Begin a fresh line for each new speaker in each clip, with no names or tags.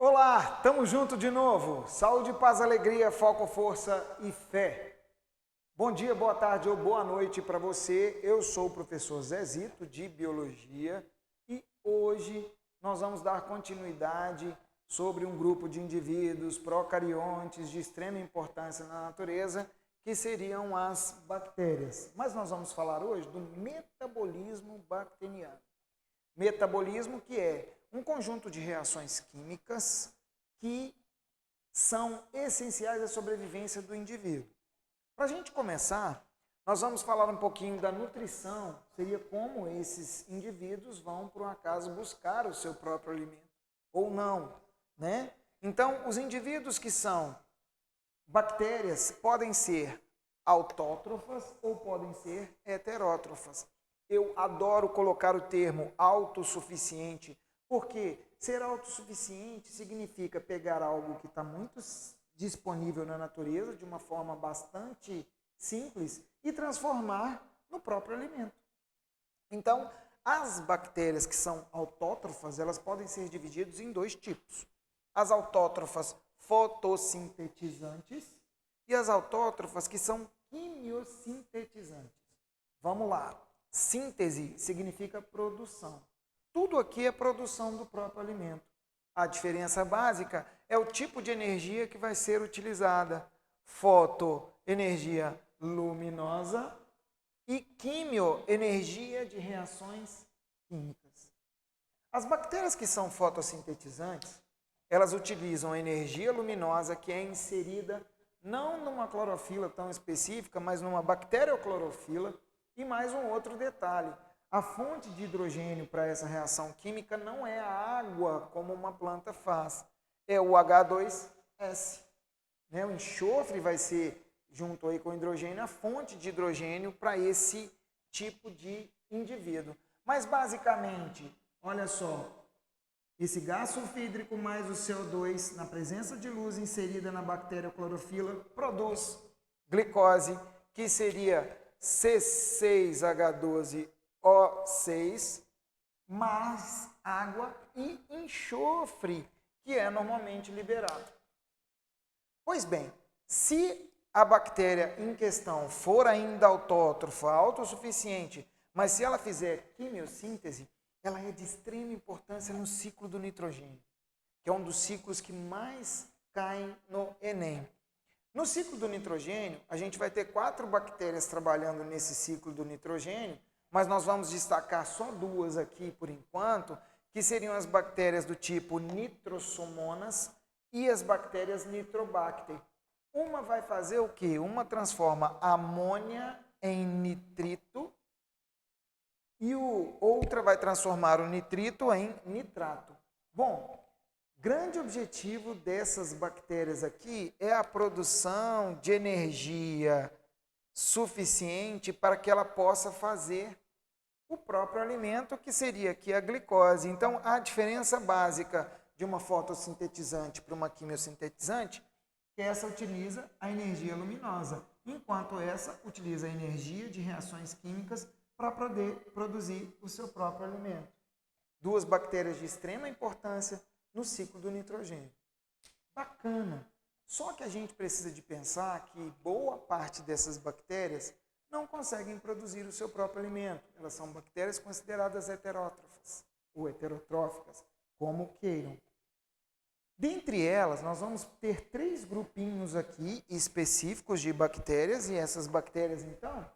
Olá, tamo junto de novo. Saúde, paz, alegria, foco, força e fé. Bom dia, boa tarde ou boa noite para você. Eu sou o professor Zezito de Biologia e hoje nós vamos dar continuidade sobre um grupo de indivíduos procariontes de extrema importância na natureza, que seriam as bactérias. Mas nós vamos falar hoje do metabolismo bacteriano. Metabolismo que é um conjunto de reações químicas que são essenciais à sobrevivência do indivíduo. Para a gente começar, nós vamos falar um pouquinho da nutrição, seria como esses indivíduos vão, por um acaso, buscar o seu próprio alimento, ou não, né? Então, os indivíduos que são bactérias podem ser autótrofas ou podem ser heterótrofas. Eu adoro colocar o termo autossuficiente, porque ser autossuficiente significa pegar algo que está muito disponível na natureza, de uma forma bastante simples, e transformar no próprio alimento. Então, as bactérias que são autótrofas, elas podem ser divididas em dois tipos. As autótrofas fotossintetizantes e as autótrofas que são quimiosintetizantes. Vamos lá. Síntese significa produção. Tudo aqui é produção do próprio alimento. A diferença básica é o tipo de energia que vai ser utilizada. Foto, energia luminosa, e quimio, energia de reações químicas. As bactérias que são fotossintetizantes, elas utilizam energia luminosa que é inserida não numa clorofila tão específica, mas numa bacterioclorofila. E mais um outro detalhe, a fonte de hidrogênio para essa reação química não é a água, como uma planta faz, é o H2S. Né? O enxofre vai ser, junto aí com o hidrogênio, a fonte de hidrogênio para esse tipo de indivíduo. Mas basicamente, olha só, esse gás sulfídrico mais o CO2, na presença de luz inserida na bactéria clorofila, produz glicose, que seria C6H12O6, mais água e enxofre, que é normalmente liberado. Pois bem, se a bactéria em questão for ainda autótrofa, autossuficiente, mas se ela fizer quimiossíntese, ela é de extrema importância no ciclo do nitrogênio, que é um dos ciclos que mais caem no Enem. No ciclo do nitrogênio, a gente vai ter 4 bactérias trabalhando nesse ciclo do nitrogênio, mas nós vamos destacar só 2 aqui por enquanto, que seriam as bactérias do tipo Nitrosomonas e as bactérias Nitrobacter. Uma vai fazer o quê? Uma transforma amônia em nitrito e outra vai transformar o nitrito em nitrato. Bom, grande objetivo dessas bactérias aqui é a produção de energia suficiente para que ela possa fazer o próprio alimento, que seria aqui a glicose. Então, a diferença básica de uma fotossintetizante para uma quimiosintetizante é que essa utiliza a energia luminosa, enquanto essa utiliza a energia de reações químicas para poder produzir o seu próprio alimento. 2 bactérias de extrema importância no ciclo do nitrogênio. Bacana. Só que a gente precisa de pensar que boa parte dessas bactérias não conseguem produzir o seu próprio alimento. Elas são bactérias consideradas heterótrofas ou heterotróficas, como queiram. Dentre elas, nós vamos ter 3 grupinhos aqui específicos de bactérias, e essas bactérias, então,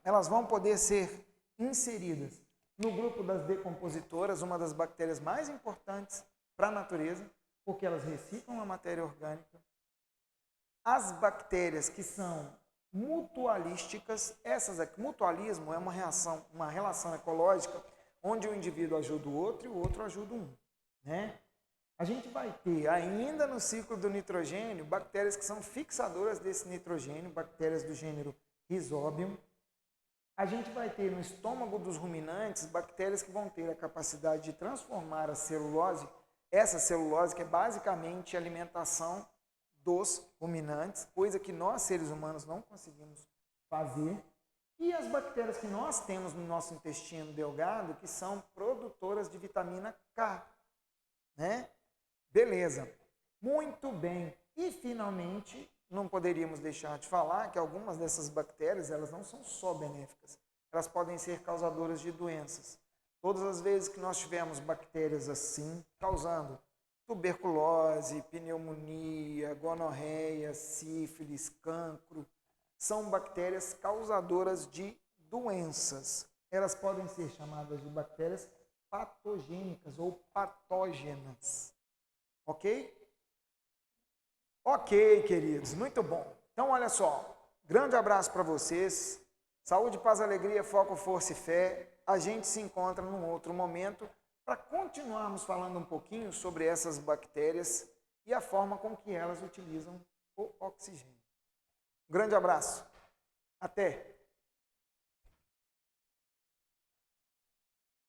elas vão poder ser inseridas no grupo das decompositoras, uma das bactérias mais importantes para a natureza, porque elas reciclam a matéria orgânica. As bactérias que são mutualísticas, essas aqui, mutualismo é uma relação ecológica onde o indivíduo ajuda o outro e o outro ajuda um. Né? A gente vai ter ainda no ciclo do nitrogênio bactérias que são fixadoras desse nitrogênio, bactérias do gênero Rhizobium. A gente vai ter no estômago dos ruminantes bactérias que vão ter a capacidade de transformar a celulose, essa celulose que é basicamente a alimentação dos ruminantes, coisa que nós seres humanos não conseguimos fazer. E as bactérias que nós temos no nosso intestino delgado, que são produtoras de vitamina K. Né? Beleza. Muito bem. E, finalmente, não poderíamos deixar de falar que algumas dessas bactérias, elas não são só benéficas. Elas podem ser causadoras de doenças. Todas as vezes que nós tivermos bactérias assim, causando tuberculose, pneumonia, gonorreia, sífilis, cancro, são bactérias causadoras de doenças. Elas podem ser chamadas de bactérias patogênicas ou patógenas. Ok? Ok, queridos, muito bom. Então, olha só, grande abraço para vocês. Saúde, paz, alegria, foco, força e fé. A gente se encontra num outro momento para continuarmos falando um pouquinho sobre essas bactérias e a forma com que elas utilizam o oxigênio. Um grande abraço. Até!